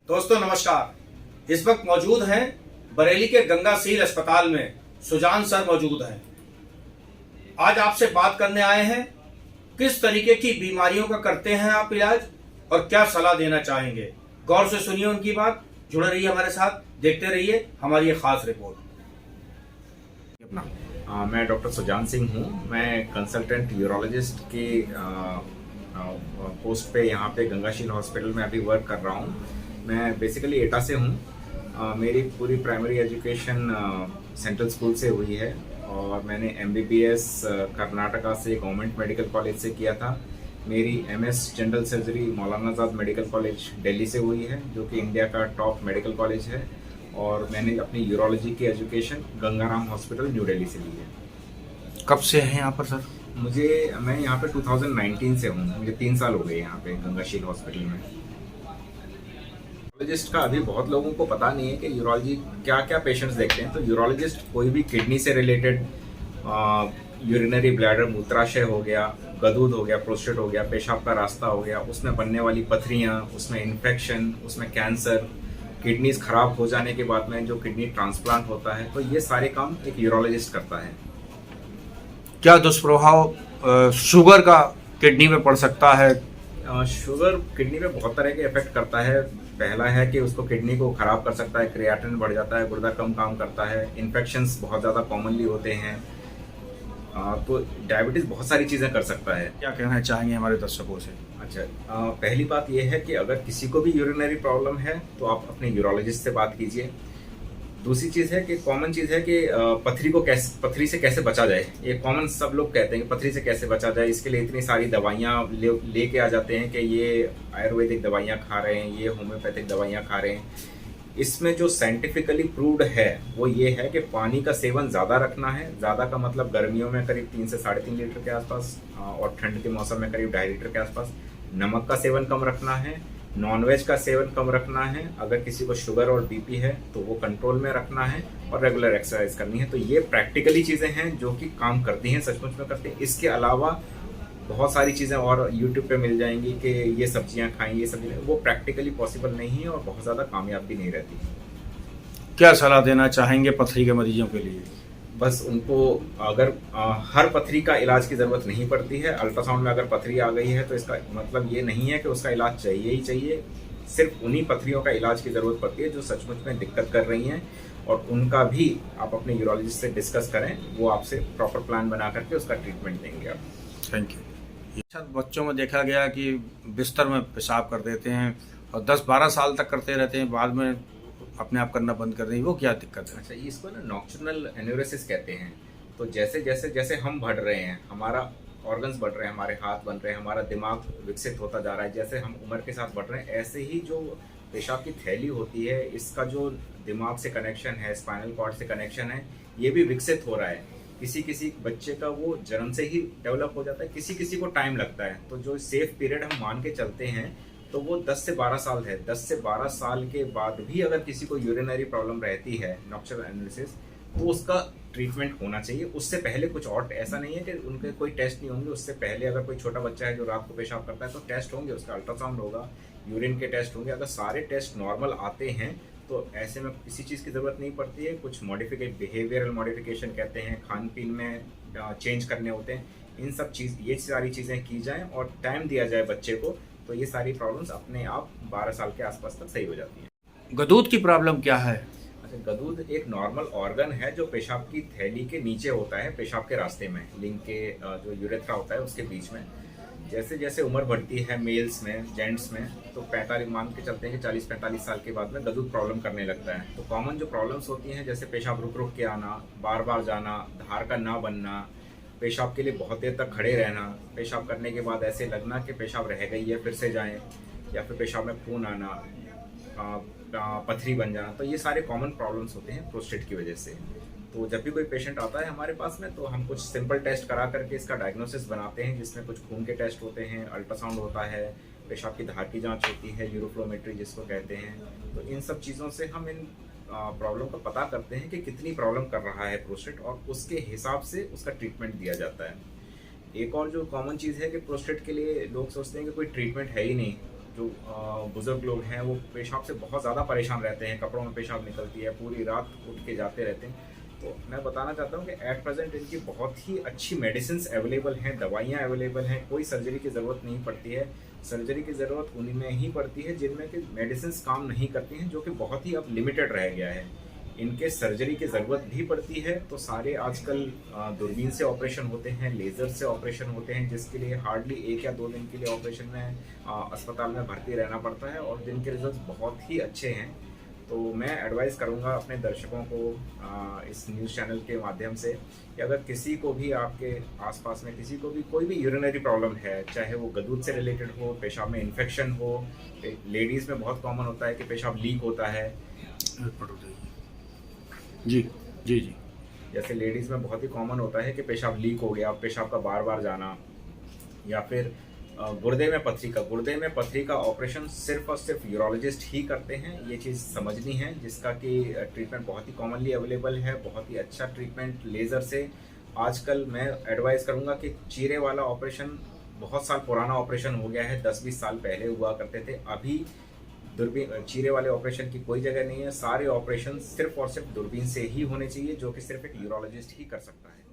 दोस्तों नमस्कार। इस वक्त मौजूद हैं बरेली के गंगासील अस्पताल में सुजान सर मौजूद हैं। आज आपसे बात करने आए हैं किस तरीके की बीमारियों का करते हैं आप इलाज और क्या सलाह देना चाहेंगे। गौर से सुनिए उनकी बात, जुड़े रहिए हमारे साथ, देखते रहिए हमारी ये खास रिपोर्ट। मैं डॉक्टर सुजान सिंह हूँ। मैं कंसल्टेंट यूरोलॉजिस्ट के पोस्ट पे यहाँ पे गंगाशील हॉस्पिटल में अभी वर्क कर रहा हूँ। मैं बेसिकली एटा से हूँ। मेरी पूरी प्राइमरी एजुकेशन सेंट्रल स्कूल से हुई है और मैंने MBBS कर्नाटका से गवर्नमेंट मेडिकल कॉलेज से किया था। मेरी MS जनरल सर्जरी मौलाना आज़ाद मेडिकल कॉलेज दिल्ली से हुई है, जो कि इंडिया का टॉप मेडिकल कॉलेज है। और मैंने अपनी यूरोलॉजी की education Gangaram hospital new Delhi से ली है। कब से हैं यहाँ पर सर? मैं यहाँ पे 2019 से हूँ। मुझे 3 साल हो गए यहाँ पे गंगाशील हॉस्पिटल में। यूरोलॉजिस्ट का अभी बहुत लोगों को पता नहीं है कि यूरोलॉजी क्या क्या पेशेंट्स देखते हैं। तो यूरोलॉजिस्ट कोई भी किडनी से रिलेटेड यूरिनरी ब्लैडर मूत्राशय हो गया, गदूद हो गया, प्रोस्टेट हो गया, पेशाब का रास्ता हो गया, उसमें बनने वाली पथरियाँ, उसमें इन्फेक्शन, उसमें कैंसर, किडनीज खराब हो जाने के बाद में जो किडनी ट्रांसप्लांट होता है, तो ये सारे काम एक यूरोलॉजिस्ट करता है। क्या दुष्प्रभाव शुगर का किडनी में पड़ सकता है? शुगर किडनी पे बहुत तरह के इफेक्ट करता है। पहला है कि उसको किडनी को खराब कर सकता है, क्रिएटिनिन बढ़ जाता है, गुर्दा कम काम करता है, इन्फेक्शंस बहुत ज़्यादा कॉमनली होते हैं। तो डायबिटीज़ बहुत सारी चीज़ें कर सकता है। क्या कहना चाहेंगे हमारे दर्शकों से? अच्छा, पहली बात यह है कि अगर किसी को भी यूरिनरी प्रॉब्लम है तो आप अपने यूरोलॉजिस्ट से बात कीजिए। दूसरी चीज़ है कि कॉमन चीज़ है कि पथरी से कैसे बचा जाए। ये कॉमन सब लोग कहते हैं कि पथरी से कैसे बचा जाए। इसके लिए इतनी सारी दवाइयाँ लेके आ जाते हैं कि ये आयुर्वेदिक दवाइयाँ खा रहे हैं, ये होम्योपैथिक दवाइयाँ खा रहे हैं। इसमें जो साइंटिफिकली प्रूव्ड है वो ये है कि पानी का सेवन ज़्यादा रखना है। ज़्यादा का मतलब गर्मियों में करीब 3 से 3.5 लीटर के आसपास और ठंड के मौसम में करीब 2.5 लीटर के आसपास। नमक का सेवन कम रखना है, नॉनवेज का सेवन कम रखना है। अगर किसी को शुगर और BP है तो वो कंट्रोल में रखना है और रेगुलर एक्सरसाइज करनी है। तो ये प्रैक्टिकली चीज़ें हैं जो कि काम करती हैं, सचमुच में करती हैं। इसके अलावा बहुत सारी चीज़ें और YouTube पे मिल जाएंगी कि ये सब्जियां खाएं, ये सब्जियां, वो प्रैक्टिकली पॉसिबल नहीं है और बहुत ज़्यादा कामयाब भी नहीं रहती। क्या सलाह देना चाहेंगे पथरी के मरीजों के लिए? बस उनको अगर हर पथरी का इलाज की ज़रूरत नहीं पड़ती है। अल्ट्रासाउंड में अगर पथरी आ गई है तो इसका मतलब ये नहीं है कि उसका इलाज चाहिए ही चाहिए। सिर्फ उन्हीं पथरियों का इलाज की ज़रूरत पड़ती है जो सचमुच में दिक्कत कर रही हैं, और उनका भी आप अपने यूरोलॉजिस्ट से डिस्कस करें। वो आपसे प्रॉपर प्लान बना करके उसका ट्रीटमेंट देंगे आप। Thank you. बच्चों में देखा गया कि बिस्तर में पेशाब कर देते हैं और 10-12 साल तक करते रहते हैं, बाद में अपने आप करना बंद कर देंगे, वो क्या दिक्कत है? अच्छा, इसको ना नॉक्टर्नल एन्यूरेसिस कहते हैं। तो जैसे जैसे जैसे हम बढ़ रहे हैं, हमारा ऑर्गन्स बढ़ रहे हैं, हमारे हाथ बन रहे हैं, हमारा दिमाग विकसित होता जा रहा है, जैसे हम उम्र के साथ बढ़ रहे हैं, ऐसे ही जो पेशाब की थैली होती है, इसका जो दिमाग से कनेक्शन है, स्पाइनल कॉर्ड से कनेक्शन है, ये भी विकसित हो रहा है। किसी किसी बच्चे का वो जन्म से ही डेवलप हो जाता है, किसी किसी को टाइम लगता है। तो जो सेफ पीरियड हम मान के चलते हैं तो वो 10 से 12 साल है। 10 से 12 साल के बाद भी अगर किसी को यूरिनरी प्रॉब्लम रहती है, नॉक्टर्नल एनालिसिस, तो उसका ट्रीटमेंट होना चाहिए। उससे पहले कुछ और ऐसा नहीं है कि उनके कोई टेस्ट नहीं होंगे। उससे पहले अगर कोई छोटा बच्चा है जो रात को पेशाब करता है तो टेस्ट होंगे, उसका अल्ट्रासाउंड होगा, यूरिन के टेस्ट होंगे। अगर सारे टेस्ट नॉर्मल आते हैं तो ऐसे में किसी चीज़ की ज़रूरत नहीं पड़ती है। कुछ बिहेवियरल मॉडिफिकेशन कहते हैं, खान पीन में चेंज करने होते हैं। इन सब ये सारी चीज़ें की जाएँ और टाइम दिया जाए बच्चे को, तो ये सारी प्रॉब्लम्स अपने आप 12 साल के आसपास तक सही हो जाती हैं। गदूद की प्रॉब्लम क्या है? अच्छा, गदूद एक नॉर्मल ऑर्गन है जो पेशाब की थैली के नीचे होता है, पेशाब के रास्ते में, लिंग के जो यूरेथ्रा होता है उसके बीच में। जैसे जैसे उम्र बढ़ती है मेल्स में, जेंट्स में, तो 45 मान के चलते हैं कि 40-45 साल के बाद में गदूद प्रॉब्लम करने लगता है। तो कॉमन जो प्रॉब्लम्स होती हैं, जैसे पेशाब रुक रुक के आना, बार बार जाना, धार का ना बनना, पेशाब के लिए बहुत देर तक खड़े रहना, पेशाब करने के बाद ऐसे लगना कि पेशाब रह गई है, फिर से जाएं, या फिर पेशाब में खून आना, पथरी बन जाना, तो ये सारे कॉमन प्रॉब्लम्स होते हैं प्रोस्टेट की वजह से। तो जब भी कोई पेशेंट आता है हमारे पास में, तो हम कुछ सिंपल टेस्ट करा करके इसका डायग्नोसिस बनाते हैं, जिसमें कुछ खून के टेस्ट होते हैं, अल्ट्रासाउंड होता है, पेशाब की धार की जांच होती है, यूरोफ्लोमेट्री जिसको कहते हैं। तो इन सब चीज़ों से हम इन प्रॉब्लम का पता करते हैं कि कितनी प्रॉब्लम कर रहा है प्रोस्टेट, और उसके हिसाब से उसका ट्रीटमेंट दिया जाता है। एक और जो कॉमन चीज़ है कि प्रोस्टेट के लिए लोग सोचते हैं कि कोई ट्रीटमेंट है ही नहीं, जो बुजुर्ग लोग हैं वो पेशाब से बहुत ज़्यादा परेशान रहते हैं, कपड़ों में पेशाब निकलती है, पूरी रात उठ के जाते रहते हैं। तो मैं बताना चाहता हूँ कि एट प्रेजेंट इनकी बहुत ही अच्छी मेडिसिन अवेलेबल हैं, दवाइयाँ अवेलेबल हैं, कोई सर्जरी की ज़रूरत नहीं पड़ती है। सर्जरी की ज़रूरत उन्हीं में ही पड़ती है जिनमें कि मेडिसिन काम नहीं करती हैं, जो कि बहुत ही अब लिमिटेड रह गया है। इनके सर्जरी की ज़रूरत भी पड़ती है तो सारे आजकल दूरबीन से ऑपरेशन होते हैं, लेज़र से ऑपरेशन होते हैं, जिसके लिए हार्डली 1 या 2 दिन के लिए ऑपरेशन में अस्पताल में भर्ती रहना पड़ता है और जिनके रिजल्ट बहुत ही अच्छे हैं। तो मैं एडवाइस करूंगा अपने दर्शकों को इस न्यूज़ चैनल के माध्यम से कि अगर किसी को भी आपके आसपास में किसी को भी कोई भी यूरिनरी प्रॉब्लम है, चाहे वो गदूद से रिलेटेड हो, पेशाब में इन्फेक्शन हो, लेडीज़ में बहुत कॉमन होता है कि पेशाब लीक होता है। जी जी जी। जैसे लेडीज़ में बहुत ही कॉमन होता है कि पेशाब लीक हो गया, पेशाब का बार बार जाना, या फिर गुर्दे में पथरी का ऑपरेशन सिर्फ और सिर्फ यूरोलॉजिस्ट ही करते हैं। ये चीज़ समझनी है, जिसका कि ट्रीटमेंट बहुत ही कॉमनली अवेलेबल है, बहुत ही अच्छा ट्रीटमेंट लेज़र से। आजकल मैं एडवाइस करूँगा कि चीरे वाला ऑपरेशन बहुत साल पुराना ऑपरेशन हो गया है, 10-20 साल पहले हुआ करते थे। अभी दूरबीन चीरे वाले ऑपरेशन की कोई जगह नहीं है। सारे ऑपरेशन सिर्फ और सिर्फ दूरबीन से ही होने चाहिए, जो कि सिर्फ एक यूरोलॉजिस्ट ही कर सकता है।